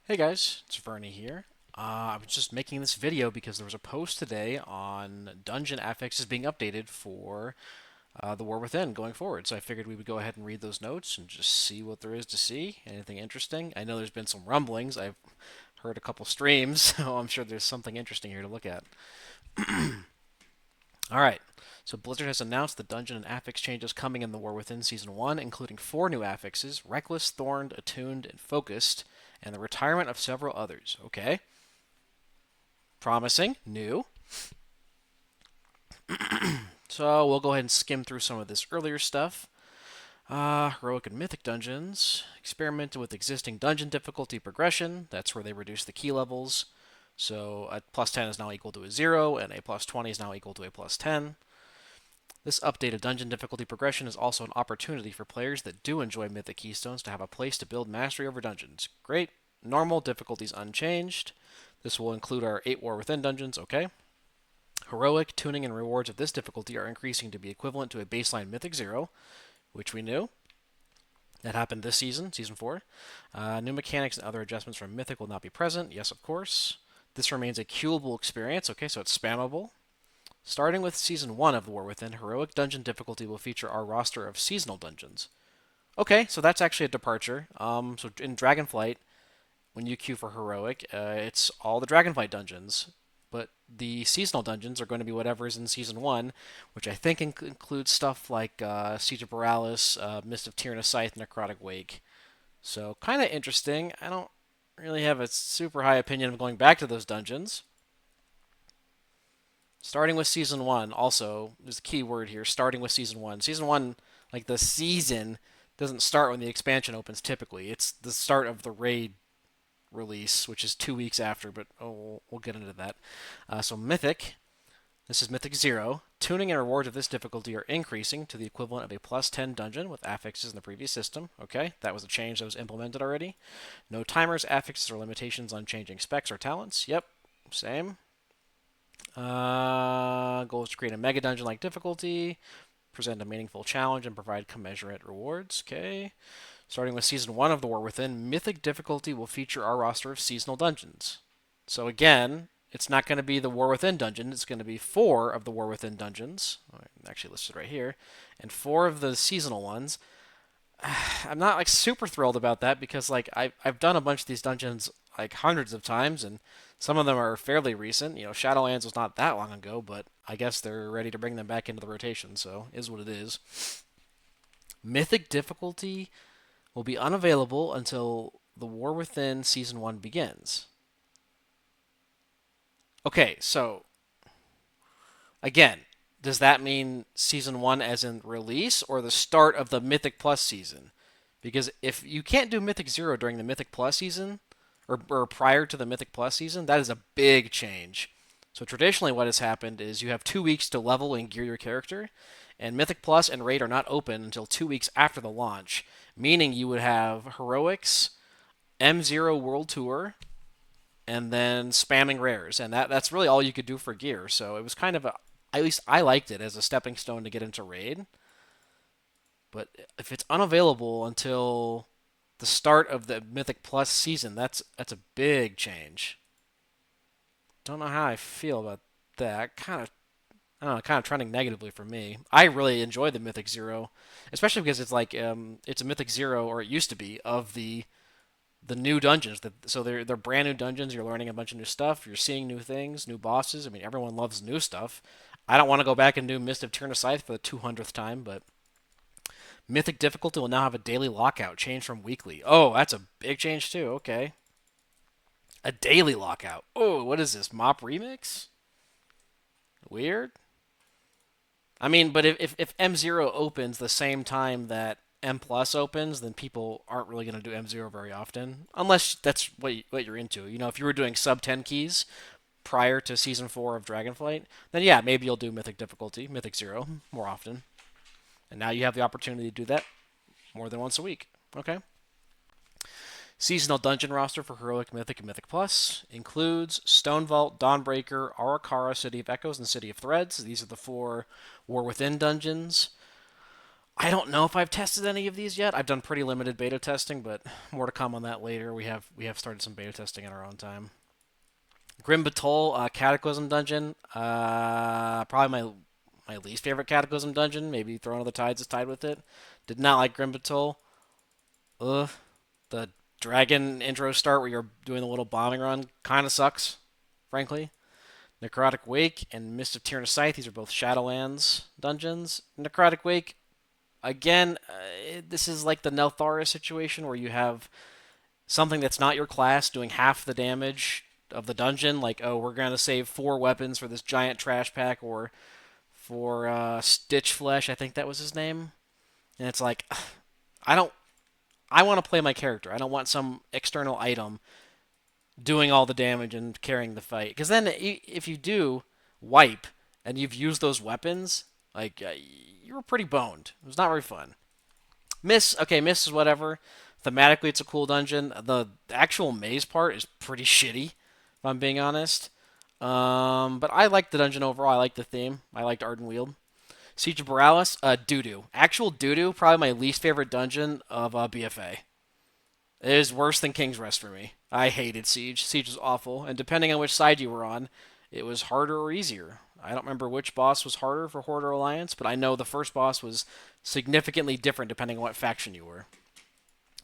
Hey guys, it's Vernie here. I was just making this video because there was a post today on Dungeon Affixes being updated for the War Within going forward. So I figured we would go ahead and read those notes and just see what there is to see. Anything interesting? I know there's been some rumblings. I've heard a couple streams, so I'm sure there's something interesting here to look at. All right. So Blizzard has announced the dungeon and affix changes coming in the War Within Season 1, including 4 new affixes: Reckless, Thorned, Attuned, and Focused, and the retirement of several others. Okay. Promising. New. So we'll go ahead and skim through some of this earlier stuff. Heroic and Mythic dungeons. Experimented with existing dungeon difficulty progression. That's where they reduce the key levels. So a plus 10 is now equal to a 0, and a plus 20 is now equal to a plus 10. This updated dungeon difficulty progression is also an opportunity for players that do enjoy Mythic Keystones to have a place to build mastery over dungeons. Great. Normal difficulties unchanged. This will include our 8 War Within dungeons, okay. Heroic, tuning, and rewards of this difficulty are increasing to be equivalent to a baseline Mythic 0, which we knew. That happened this season, Season 4. New mechanics and other adjustments from Mythic will not be present. Yes, of course. This remains a queuable experience, okay, so it's spammable. Starting with Season 1 of the War Within, Heroic Dungeon difficulty will feature our roster of seasonal dungeons. Okay, so that's actually a departure. So in Dragonflight, when you queue for Heroic, it's all the Dragonflight dungeons. But the seasonal dungeons are going to be whatever is in Season 1, which I think includes stuff like Siege of Borealis, Mist of Tyrannus Scythe, Necrotic Wake. So kind of interesting. I don't really have a super high opinion of going back to those dungeons. Starting with Season 1, also, is the key word here, starting with Season 1. Season 1, like the season, doesn't start when the expansion opens typically. It's the start of the raid release, which is 2 weeks after, but we'll get into that. So Mythic, this is Mythic 0. Tuning and rewards of this difficulty are increasing to the equivalent of a plus 10 dungeon with affixes in the previous system. Okay, that was a change that was implemented already. No timers, affixes, or limitations on changing specs or talents. Yep, same. Goal is to create a mega dungeon like difficulty, present a meaningful challenge, and provide commensurate rewards. Okay. Starting with Season 1 of The War Within, Mythic difficulty will feature our roster of seasonal dungeons. So again, it's not going to be the War Within dungeon, it's going to be 4 of the War Within dungeons, actually listed right here, and 4 of the seasonal ones. I'm not like super thrilled about that because like I've done a bunch of these dungeons like hundreds of times, and some of them are fairly recent. You know, Shadowlands was not that long ago, but I guess they're ready to bring them back into the rotation, so is what it is. Mythic difficulty will be unavailable until the War Within Season 1 begins. Okay, so again, does that mean Season 1 as in release or the start of the Mythic Plus season? Because if you can't do Mythic 0 during the Mythic Plus season, or prior to the Mythic Plus season, that is a big change. So traditionally, what has happened is you have 2 weeks to level and gear your character, and Mythic Plus and Raid are not open until 2 weeks after the launch, meaning you would have Heroics, M0 World Tour, and then spamming rares, and that's really all you could do for gear. So it was kind of a, at least I liked it as a stepping stone to get into Raid. But if it's unavailable until the start of the Mythic Plus season, that's a big change. Don't know how I feel about that. Kind of, I don't know, kind of trending negatively for me. I really enjoy the Mythic Zero, especially because it's like it's a Mythic Zero, or it used to be, of the new dungeons. So they're brand new dungeons. You're learning a bunch of new stuff. You're seeing new things, new bosses. I mean, everyone loves new stuff. I don't want to go back and do Mist of Tyrannus Scythe for the 200th time, but Mythic difficulty will now have a daily lockout, change from weekly. Oh, that's a big change too. Okay. A daily lockout. Oh, what is this? Mop Remix? Weird. I mean, but if M0 opens the same time that M Plus opens, then people aren't really going to do M0 very often, unless that's what you're into. You know, if you were doing sub 10 keys prior to Season 4 of Dragonflight, then yeah, maybe you'll do Mythic difficulty, Mythic 0, more often. And now you have the opportunity to do that more than once a week. Okay. Seasonal dungeon roster for Heroic, Mythic, and Mythic Plus includes Stone Vault, Dawnbreaker, Arakara, City of Echoes, and City of Threads. These are the 4 War Within dungeons. I don't know if I've tested any of these yet. I've done pretty limited beta testing, but more to come on that later. We have started some beta testing in our own time. Grim Batol, Cataclysm Dungeon. Probably my least favorite Cataclysm Dungeon. Maybe Throne of the Tides is tied with it. Did not like Grim Batol. Ugh. The dragon intro start where you're doing the little bombing run kind of sucks, frankly. Necrotic Wake and Mist of Tyrannus Scythe. These are both Shadowlands dungeons. Necrotic Wake, again, this is like the Nelthara situation where you have something that's not your class doing half the damage of the dungeon. Like, oh, we're going to save 4 weapons for this giant trash pack, or for Stitch Flesh, I think that was his name. And it's like, I don't. I want to play my character. I don't want some external item doing all the damage and carrying the fight. Because then, if you do wipe and you've used those weapons, like you were pretty boned. It was not very fun. Miss, okay, Miss is whatever. Thematically, it's a cool dungeon. The actual maze part is pretty shitty, if I'm being honest. But I like the dungeon overall. I like the theme. I liked Ardenweald. Siege of Borealis, doo doo. Actual doo doo, probably my least favorite dungeon of BFA. It is worse than King's Rest for me. I hated Siege. Siege was awful, and depending on which side you were on, it was harder or easier. I don't remember which boss was harder for Horde or Alliance, but I know the first boss was significantly different depending on what faction you were.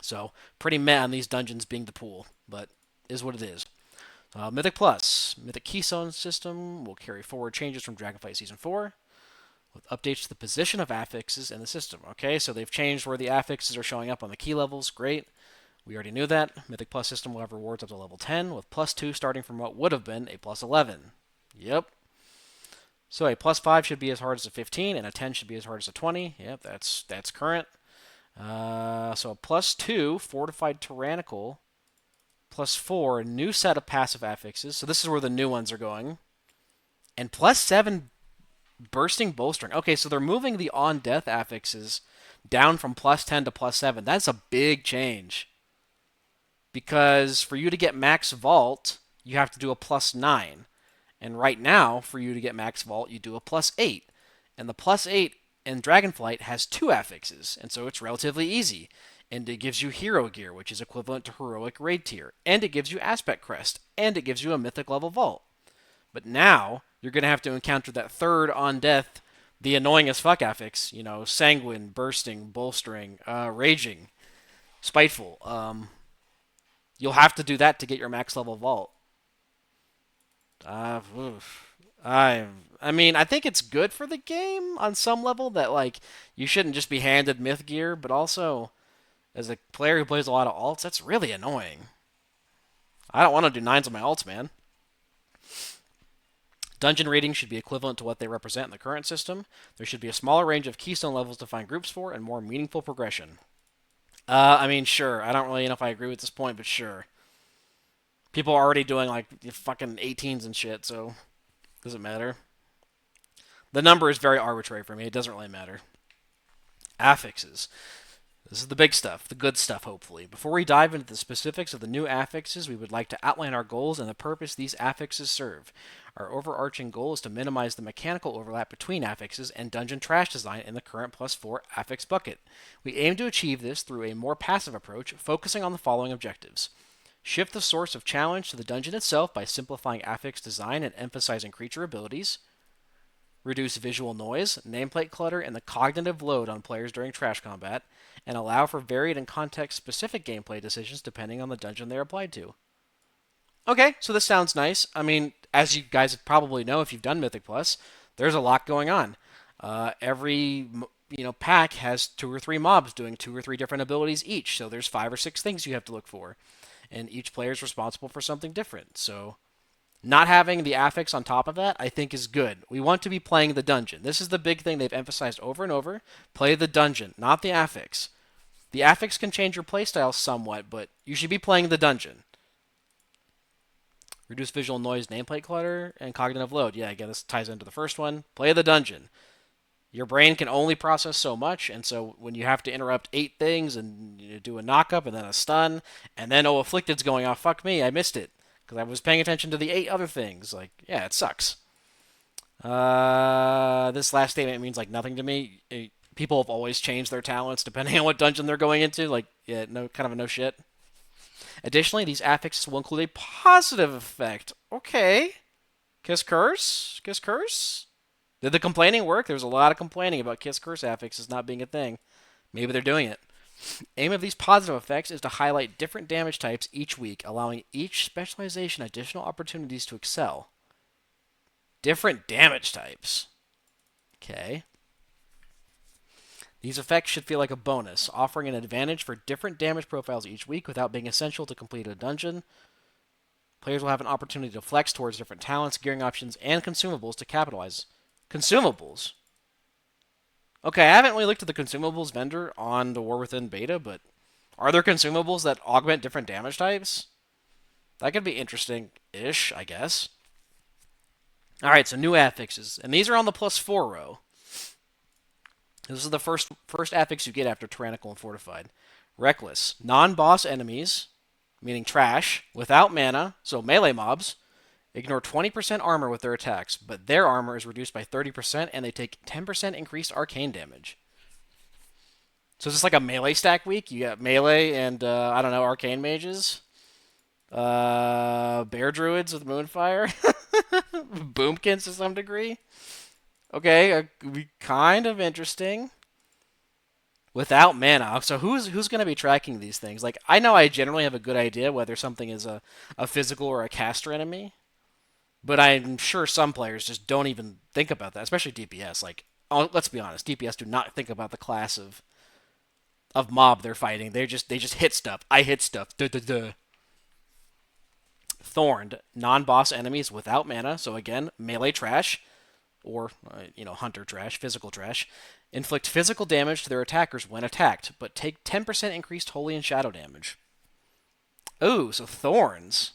So, pretty meh on these dungeons being the pool, but is what it is. Mythic Plus. Mythic Keystone system will carry forward changes from Dragonfight Season 4 with updates to the position of affixes in the system. Okay, so they've changed where the affixes are showing up on the key levels. Great. We already knew that. Mythic Plus system will have rewards up to level 10, with plus 2 starting from what would have been a plus 11. Yep. So a plus 5 should be as hard as a 15, and a 10 should be as hard as a 20. Yep, that's current. So a plus 2, Fortified Tyrannical, plus 4, new set of passive affixes. So this is where the new ones are going. And plus 7, Bursting Bowstring. Okay, so they're moving the on-death affixes down from plus 10 to plus 7. That's a big change. Because for you to get max vault, you have to do a plus 9. And right now, for you to get max vault, you do a plus 8. And the plus 8 in Dragonflight has 2 affixes, and so it's relatively easy. And it gives you hero gear, which is equivalent to heroic raid tier. And it gives you aspect crest. And it gives you a mythic level vault. But now, you're going to have to encounter that third on death, the annoying as fuck affix, sanguine, bursting, bolstering, raging, spiteful. You'll have to do that to get your max level vault. I mean, I think it's good for the game on some level that like you shouldn't just be handed myth gear, but also as a player who plays a lot of alts, that's really annoying. I don't want to do 9s on my alts, man. Dungeon ratings should be equivalent to what they represent in the current system. There should be a smaller range of keystone levels to find groups for, and more meaningful progression. I mean, sure. I don't really know if I agree with this point, but sure. People are already doing like fucking 18s and shit, so does it matter? The number is very arbitrary for me. It doesn't really matter. Affixes. This is the big stuff, the good stuff, hopefully. Before we dive into the specifics of the new affixes, we would like to outline our goals and the purpose these affixes serve. Our overarching goal is to minimize the mechanical overlap between affixes and dungeon trash design in the current plus 4 affix bucket. We aim to achieve this through a more passive approach, focusing on the following objectives. Shift the source of challenge to the dungeon itself by simplifying affix design and emphasizing creature abilities. Reduce visual noise, nameplate clutter, and the cognitive load on players during trash combat, and allow for varied and context-specific gameplay decisions depending on the dungeon they're applied to. Okay, so this sounds nice. I mean, as you guys probably know if you've done Mythic Plus, there's a lot going on. Every pack has 2 or 3 mobs doing 2 or 3 different abilities each, so there's 5 or 6 things you have to look for, and each player is responsible for something different. So not having the affix on top of that, I think, is good. We want to be playing the dungeon. This is the big thing they've emphasized over and over. Play the dungeon, not the affix. The affix can change your playstyle somewhat, but you should be playing the dungeon. Reduce visual noise, nameplate clutter, and cognitive load. Yeah, again, this ties into the first one. Play the dungeon. Your brain can only process so much, and so when you have to interrupt 8 things and do a knock-up and then a stun, and then, oh, Afflicted's going off, fuck me, I missed it. Because I was paying attention to the 8 other things. Like, yeah, it sucks. This last statement means like nothing to me. People have always changed their talents depending on what dungeon they're going into. Like, yeah, no, kind of a no shit. Additionally, these affixes will include a positive effect. Okay. Kiss Curse? Kiss Curse? Did the complaining work? There's a lot of complaining about Kiss Curse affixes not being a thing. Maybe they're doing it. Aim of these positive effects is to highlight different damage types each week, allowing each specialization additional opportunities to excel. Different damage types. Okay. These effects should feel like a bonus, offering an advantage for different damage profiles each week without being essential to complete a dungeon. Players will have an opportunity to flex towards different talents, gearing options, and consumables to capitalize. Consumables? Okay, I haven't really looked at the consumables vendor on the War Within beta, but are there consumables that augment different damage types? That could be interesting-ish, I guess. Alright, so new affixes. And these are on the +4 row. This is the first affix you get after Tyrannical and Fortified. Reckless. Non-boss enemies, meaning trash, without mana, so melee mobs, ignore 20% armor with their attacks, but their armor is reduced by 30% and they take 10% increased arcane damage. So is this like a melee stack week? You got melee and, I don't know, arcane mages? Bear druids with moonfire? Boomkins to some degree? Okay, kind of interesting. Without mana, so who's going to be tracking these things? Like, I know I generally have a good idea whether something is a physical or a caster enemy, but I'm sure some players just don't even think about that, especially DPS. Like, oh, let's be honest, DPS do not think about the class of mob they're fighting. They just hit stuff. I hit stuff. Duh, duh, duh. Thorned, non-boss enemies without mana. So again, melee trash, or hunter trash, physical trash. Inflict physical damage to their attackers when attacked, but take 10% increased holy and shadow damage. Ooh, so thorns.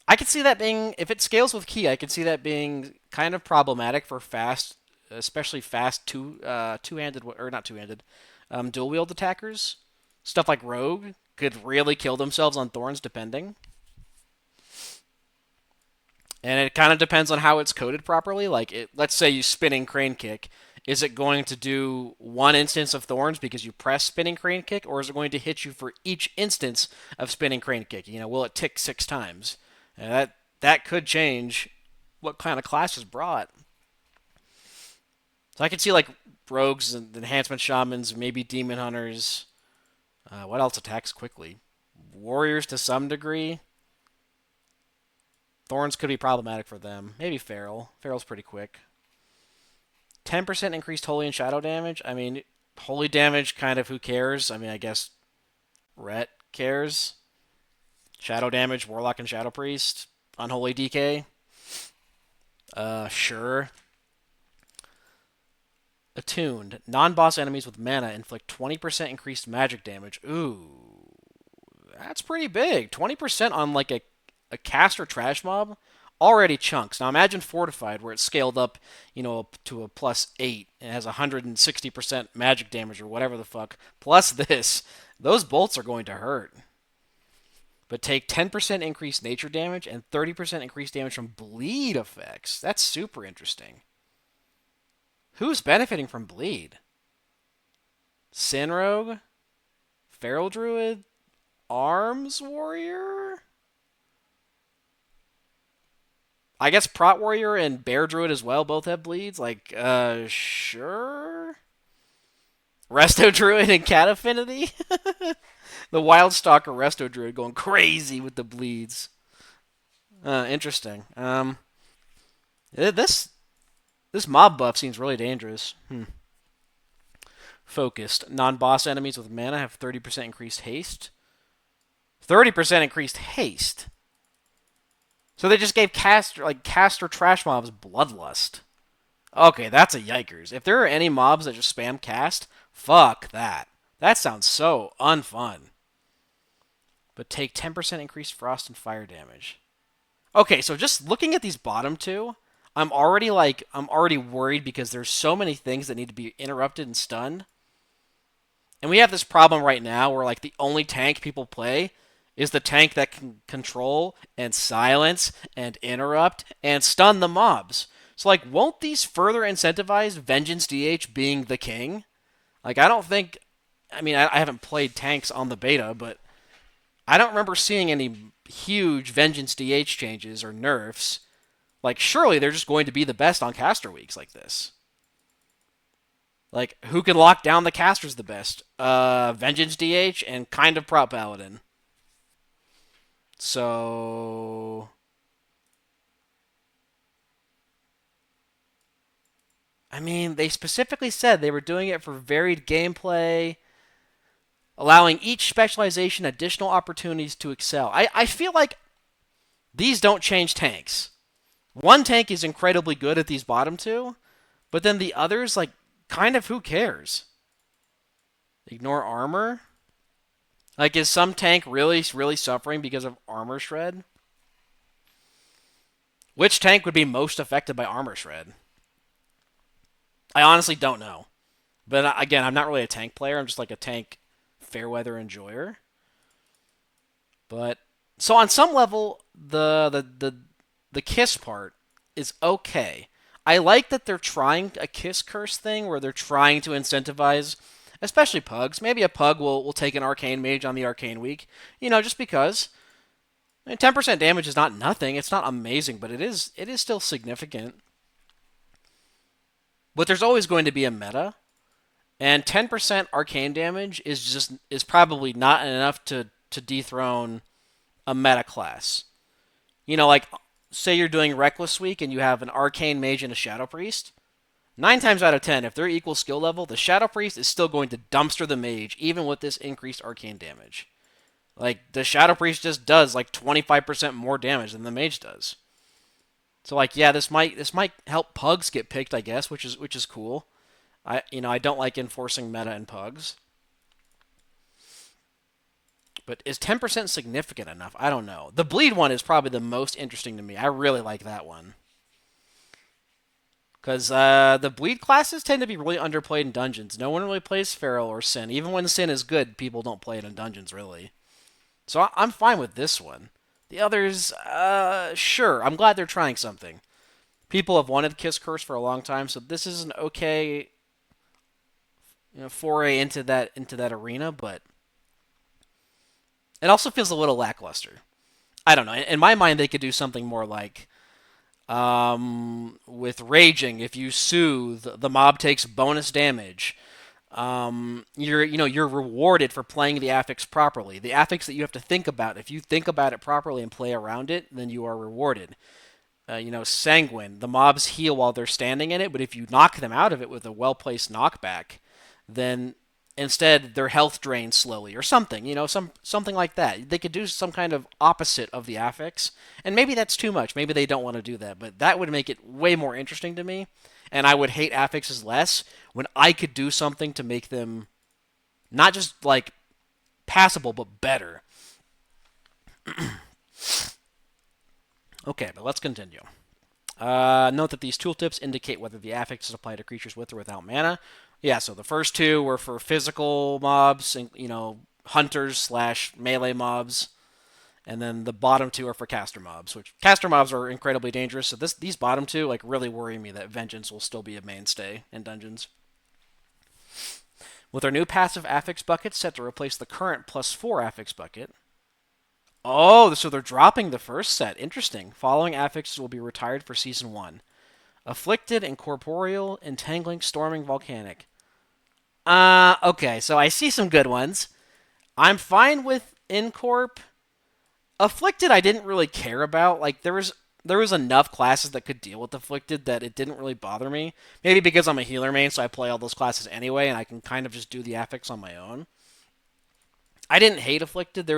I could see that being, if it scales with ki, I could see that being kind of problematic for fast, especially fast two-handed, or not two-handed, dual-wield attackers. Stuff like rogue could really kill themselves on thorns depending. And it kind of depends on how it's coded properly. Like, let's say you spinning crane kick. Is it going to do one instance of thorns because you press spinning crane kick, or is it going to hit you for each instance of spinning crane kick? Will it tick 6 times? And that could change what kind of class is brought. So I could see like rogues and enhancement shamans, maybe demon hunters. What else attacks quickly? Warriors to some degree. Thorns could be problematic for them. Maybe Feral. Feral's pretty quick. 10% increased holy and shadow damage. I mean, holy damage, kind of who cares? I mean, I guess Rhett cares. Shadow damage, Warlock and Shadow Priest. Unholy DK. Sure. Attuned. Non-boss enemies with mana inflict 20% increased magic damage. Ooh. That's pretty big. 20% on like a caster trash mob already chunks. Now imagine Fortified where it's scaled up, to a +8 and has 160% magic damage or whatever the fuck. Plus this. Those bolts are going to hurt. But take 10% increased nature damage and 30% increased damage from bleed effects. That's super interesting. Who's benefiting from bleed? Sin Rogue? Feral Druid? Arms Warrior? I guess Prot Warrior and Bear Druid as well both have bleeds. Like, sure. Resto Druid and Cat Affinity? The Wild Stalker Resto Druid going crazy with the bleeds. Interesting. This mob buff seems really dangerous. Focused. Non-boss enemies with mana have 30% increased haste. 30% increased haste? So they just gave caster trash mobs Bloodlust. Okay, that's a yikers. If there are any mobs that just spam cast, fuck that. That sounds so unfun. But take 10% increased frost and fire damage. Okay, so just looking at these bottom two, I'm already worried because there's so many things that need to be interrupted and stunned. And we have this problem right now where like the only tank people play is the tank that can control and silence and interrupt and stun the mobs. So, like, won't these further incentivize Vengeance DH being the king? Like, I don't think. I mean, I haven't played tanks on the beta, but I don't remember seeing any huge Vengeance DH changes or nerfs. Like, surely they're just going to be the best on caster weeks like this. Like, who can lock down the casters the best? Vengeance DH and kind of Prop Paladin. So, I mean, they specifically said they were doing it for varied gameplay, allowing each specialization additional opportunities to excel. I feel like these don't change tanks. One tank is incredibly good at these bottom two, but then the others, like, kind of who cares? Ignore armor? Like, is some tank really, really suffering because of armor shred? Which tank would be most affected by armor shred? I honestly don't know. But again, I'm not really a tank player. I'm just like a tank fair weather enjoyer. But so on some level, the kiss part is okay. I like that they're trying a kiss curse thing where they're trying to incentivize, especially pugs. Maybe a pug will take an arcane mage on the arcane week, just because. I mean, 10% damage is not nothing. It's not amazing, but it is still significant. But there's always going to be a meta, and 10% arcane damage is probably not enough to dethrone a meta class. Like, say you're doing Reckless Week and you have an Arcane Mage and a Shadow Priest. 9 times out of 10, if they're equal skill level, the Shadow Priest is still going to dumpster the Mage, even with this increased arcane damage. Like, the Shadow Priest just does like 25% more damage than the Mage does. So, like, yeah, this might help pugs get picked, I guess, which is cool. I don't like enforcing meta in pugs. But is 10% significant enough? I don't know. The bleed one is probably the most interesting to me. I really like that one. Because the bleed classes tend to be really underplayed in dungeons. No one really plays Feral or Sin. Even when Sin is good, people don't play it in dungeons, really. So I'm fine with this one. The others, sure. I'm glad they're trying something. People have wanted Kiss Curse for a long time, so this is an okay foray into that arena, but it also feels a little lackluster. I don't know. In my mind, they could do something more like with raging. If you soothe, the mob takes bonus damage. You're rewarded for playing the affix properly. The affix that you have to think about. If you think about it properly and play around it, then you are rewarded. Sanguine. The mobs heal while they're standing in it, but if you knock them out of it with a well-placed knockback, then instead their health drains slowly or something. Something like that. They could do some kind of opposite of the affix, and maybe that's too much. Maybe they don't want to do that, but that would make it way more interesting to me, and I would hate affixes less when I could do something to make them not just like passable but better. Okay, but let's continue. Note that these tooltips indicate whether the affix is applied to creatures with or without mana. Yeah, so the first two were for physical mobs, and hunters slash melee mobs, and then the bottom two are for caster mobs, which caster mobs are incredibly dangerous. So these bottom two like really worry me that vengeance will still be a mainstay in dungeons. With our new passive affix bucket set to replace the current +4 affix bucket. Oh, so they're dropping the first set. Interesting. Following affixes will be retired for Season 1. Afflicted, Incorporeal, Entangling, Storming, Volcanic. Okay, so I see some good ones. I'm fine with Incorp. Afflicted I didn't really care about. Like, there was enough classes that could deal with Afflicted that it didn't really bother me. Maybe because I'm a healer main, so I play all those classes anyway, and I can kind of just do the affix on my own. I didn't hate Afflicted.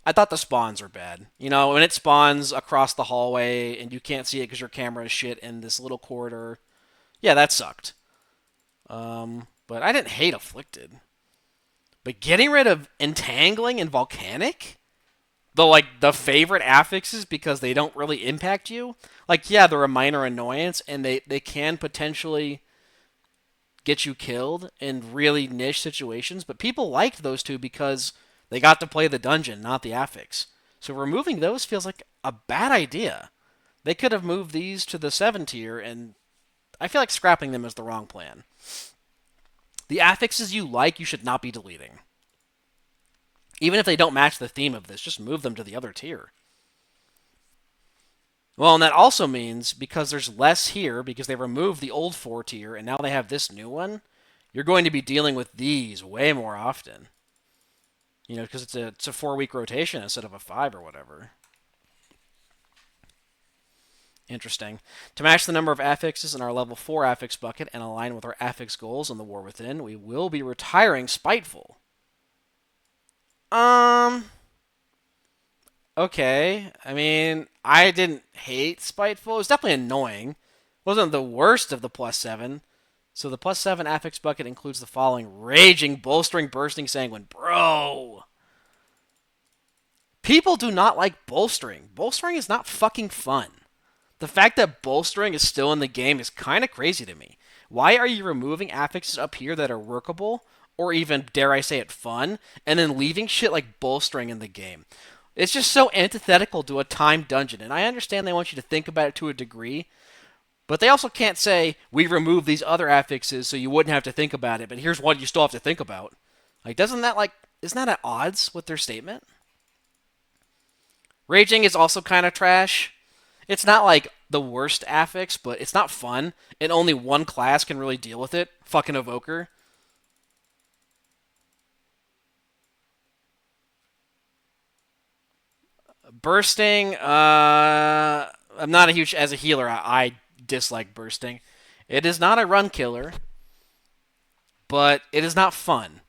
I thought the spawns were bad. When it spawns across the hallway and you can't see it because your camera is shit in this little corridor. Yeah, that sucked. But I didn't hate Afflicted. But getting rid of Entangling and Volcanic? The favorite affixes because they don't really impact you? Like, yeah, they're a minor annoyance and they can potentially get you killed in really niche situations, but people liked those two because they got to play the dungeon, not the affix. So removing those feels like a bad idea. They could have moved these to the 7 tier, and I feel like scrapping them is the wrong plan. The affixes you like, you should not be deleting. Even if they don't match the theme of this, just move them to the other tier. Well, and that also means because there's less here, because they removed the old 4 tier and now they have this new one, you're going to be dealing with these way more often. You know, because it's a 4-week rotation instead of a 5 or whatever. Interesting. To match the number of affixes in our level 4 affix bucket and align with our affix goals in the War Within, we will be retiring Spiteful. Okay. I mean, I didn't hate Spiteful. It was definitely annoying. It wasn't the worst of the plus 7. So the plus 7 affix bucket includes the following: Raging, Bolstering, Bursting, Sanguine. Bro! People do not like bolstering. Bolstering is not fucking fun. The fact that bolstering is still in the game is kind of crazy to me. Why are you removing affixes up here that are workable, or even, dare I say it, fun, and then leaving shit like bolstering in the game? It's just so antithetical to a timed dungeon, and I understand they want you to think about it to a degree, but they also can't say, we remove these other affixes so you wouldn't have to think about it, but here's what you still have to think about. Like, isn't that at odds with their statement? Raging is also kind of trash. It's not like the worst affix, but it's not fun, and only one class can really deal with it. Fucking Evoker. Bursting, I'm not a huge, as a healer, I dislike bursting. It is not a run killer, but it is not fun.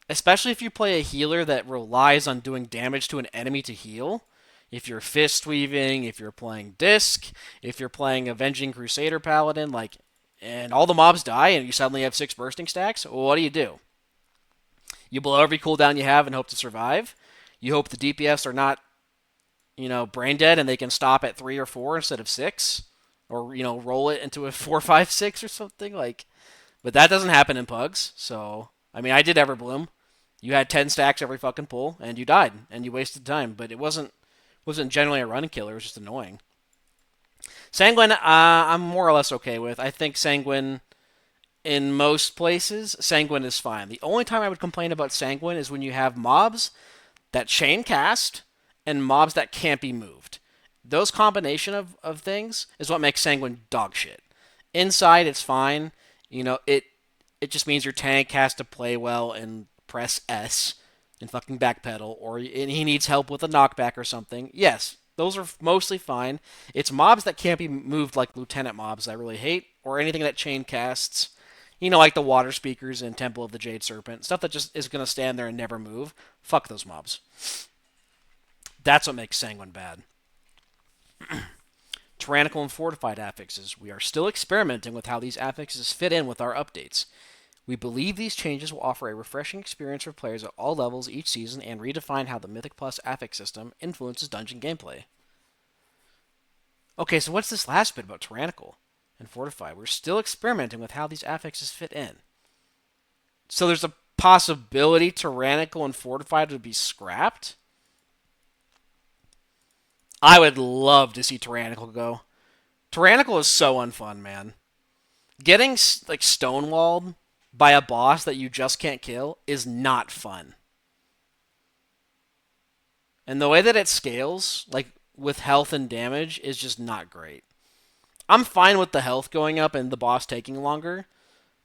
Especially if you play a healer that relies on doing damage to an enemy to heal. If you're fist weaving, if you're playing disc, if you're playing Avenging Crusader Paladin, like, and all the mobs die and you suddenly have 6 bursting stacks, well, what do? You blow every cooldown you have and hope to survive. You hope the DPS are not, brain dead and they can stop at 3 or 4 instead of 6, or roll it into a 4, 5, 6 or something like. But that doesn't happen in Pugs. So I mean, I did Everbloom. You had 10 stacks every fucking pull, and you died, and you wasted time. But it wasn't generally a run killer. It was just annoying. Sanguine, I'm more or less okay with. I think Sanguine, in most places, Sanguine is fine. The only time I would complain about Sanguine is when you have mobs that chain cast and mobs that can't be moved. Those combination of things is what makes Sanguine dog shit. Inside, it's fine. It just means your tank has to play well and press S and fucking backpedal, or he needs help with a knockback or something. Yes, those are mostly fine. It's mobs that can't be moved, like Lieutenant mobs, I really hate, or anything that chain casts. Like the Water Speakers in Temple of the Jade Serpent. Stuff that just is going to stand there and never move. Fuck those mobs. That's what makes Sanguine bad. Tyrannical and Fortified affixes. We are still experimenting with how these affixes fit in with our updates. We believe these changes will offer a refreshing experience for players at all levels each season and redefine how the Mythic Plus affix system influences dungeon gameplay. Okay, so what's this last bit about Tyrannical and Fortified? We're still experimenting with how these affixes fit in. So there's a possibility Tyrannical and Fortified would be scrapped? I would love to see Tyrannical go. Tyrannical is so unfun, man. Getting like stonewalled by a boss that you just can't kill is not fun. And the way that it scales, like with health and damage, is just not great. I'm fine with the health going up and the boss taking longer,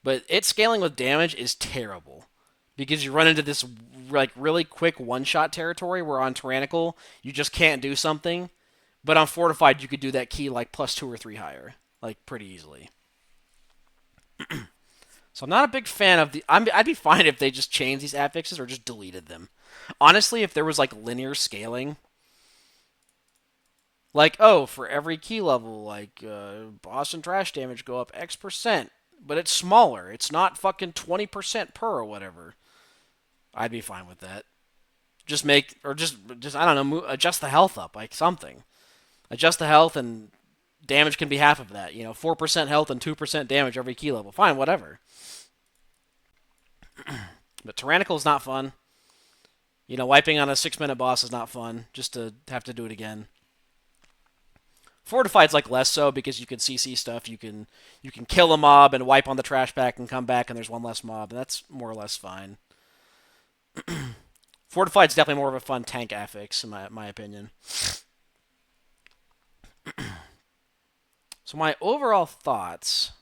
but it scaling with damage is terrible. Because you run into this like really quick one-shot territory where on Tyrannical you just can't do something, but on Fortified you could do that key like plus 2 or 3 higher, like pretty easily. So I'm not a big fan of I'd be fine if they just changed these affixes or just deleted them. Honestly, if there was like linear scaling, like, oh, for every key level, like boss and trash damage go up X%, but it's smaller. It's not fucking 20% per or whatever. I'd be fine with that. Just I don't know, adjust the health up, like something. Adjust the health and damage can be half of that. 4% health and 2% damage every key level. Fine, whatever. But Tyrannical is not fun. Wiping on a 6-minute boss is not fun. Just to have to do it again. Fortified's like less so because you can CC stuff. You can kill a mob and wipe on the trash pack and come back and there's one less mob, and that's more or less fine. Fortified's definitely more of a fun tank affix in my opinion. So my overall thoughts,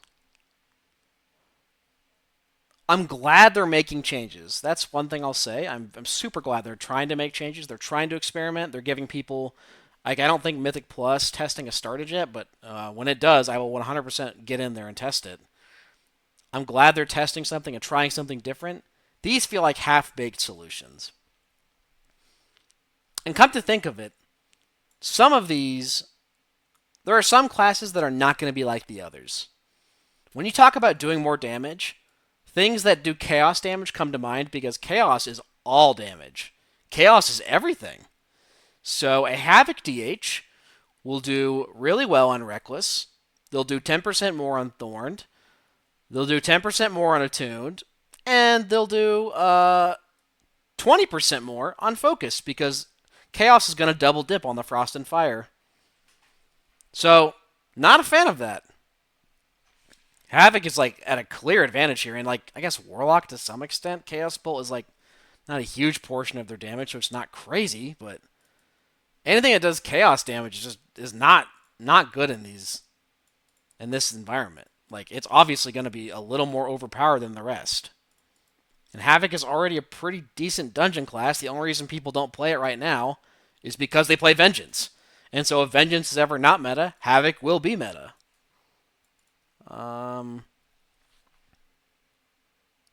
I'm glad they're making changes. That's one thing I'll say. I'm super glad they're trying to make changes. They're trying to experiment. They're giving people, like, I don't think Mythic Plus testing has started yet, but when it does, I will 100% get in there and test it. I'm glad they're testing something and trying something different. These feel like half-baked solutions. And come to think of it, some of these, there are some classes that are not going to be like the others. When you talk about doing more damage, things that do chaos damage come to mind because chaos is all damage. Chaos is everything. So a Havoc DH will do really well on Reckless. They'll do 10% more on Thorned. They'll do 10% more on Attuned. And they'll do 20% more on Focus because Chaos is going to double dip on the Frost and Fire. So, not a fan of that. Havoc is like at a clear advantage here, and like I guess Warlock to some extent. Chaos Bolt is like not a huge portion of their damage, so it's not crazy, but anything that does chaos damage is not good in this environment. Like it's obviously going to be a little more overpowered than the rest. And Havoc is already a pretty decent dungeon class. The only reason people don't play it right now is because they play Vengeance. And so if Vengeance is ever not meta, Havoc will be meta. And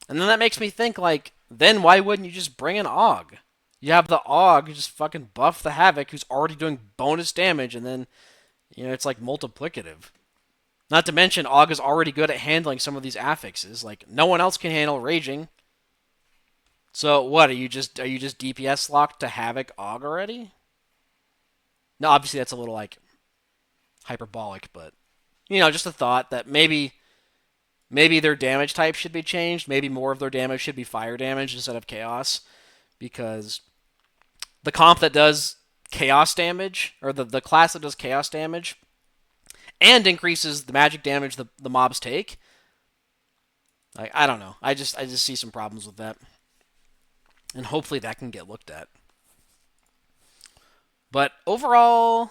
then that makes me think, like, then why wouldn't you just bring an Og? You have the Og just fucking buff the Havoc who's already doing bonus damage, and then, it's like multiplicative. Not to mention, Og is already good at handling some of these affixes. Like, no one else can handle Raging. So, what, are you just DPS locked to Havoc Og already? No, obviously that's a little, like, hyperbolic, but, just a thought that maybe their damage type should be changed. Maybe more of their damage should be fire damage instead of chaos. Because the comp that does chaos damage, or the class that does chaos damage, and increases the magic damage the mobs take, like, I don't know. I just see some problems with that. And hopefully that can get looked at. But overall,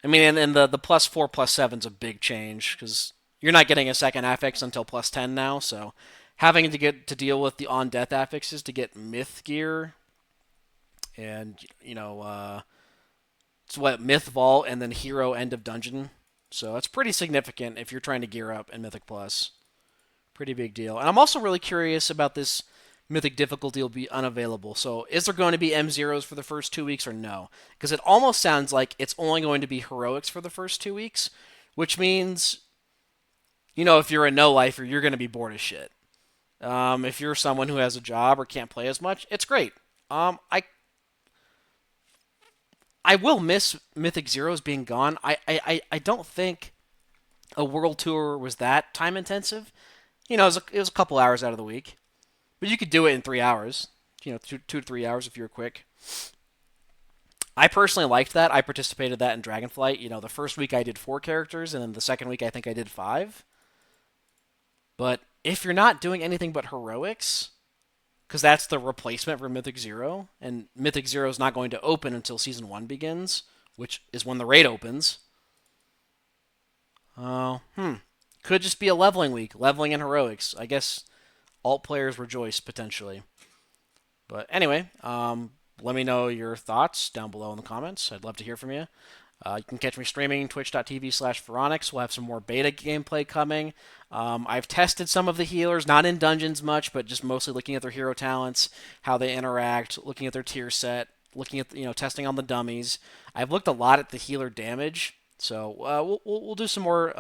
I mean, and the +4, +7 is a big change, because you're not getting a second affix until +10 now, so having to get to deal with the on-death affixes to get myth gear, and, it's what, myth vault, and then hero end of dungeon. So that's pretty significant if you're trying to gear up in Mythic Plus. Pretty big deal. And I'm also really curious about this Mythic difficulty will be unavailable. So is there going to be M0s for the first 2 weeks or no? Because it almost sounds like it's only going to be heroics for the first 2 weeks, which means, if you're a no-lifer, you're going to be bored as shit. If you're someone who has a job or can't play as much, it's great. I will miss Mythic Zeros being gone. I don't think a World Tour was that time intensive. It was a couple hours out of the week. But you could do it in 3 hours. 2 to 3 hours if you're quick. I personally liked that. I participated in that in Dragonflight. The first week I did 4 characters, and then the second week I think I did 5. But if you're not doing anything but heroics, because that's the replacement for Mythic Zero, and Mythic Zero is not going to open until Season 1 begins, which is when the raid opens. Could just be a leveling week, leveling in heroics. I guess alt players rejoice, potentially. But anyway, let me know your thoughts down below in the comments. I'd love to hear from you. You can catch me streaming twitch.tv/Veronix. We'll have some more beta gameplay coming. I've tested some of the healers, not in dungeons much, but just mostly looking at their hero talents, how they interact, looking at their tier set, looking at testing on the dummies. I've looked a lot at the healer damage, so we'll do some more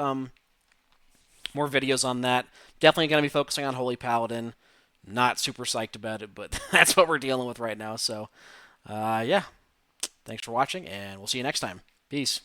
videos on that. Definitely going to be focusing on Holy Paladin. Not super psyched about it, but that's what we're dealing with right now. So, yeah. Thanks for watching, and we'll see you next time. Peace.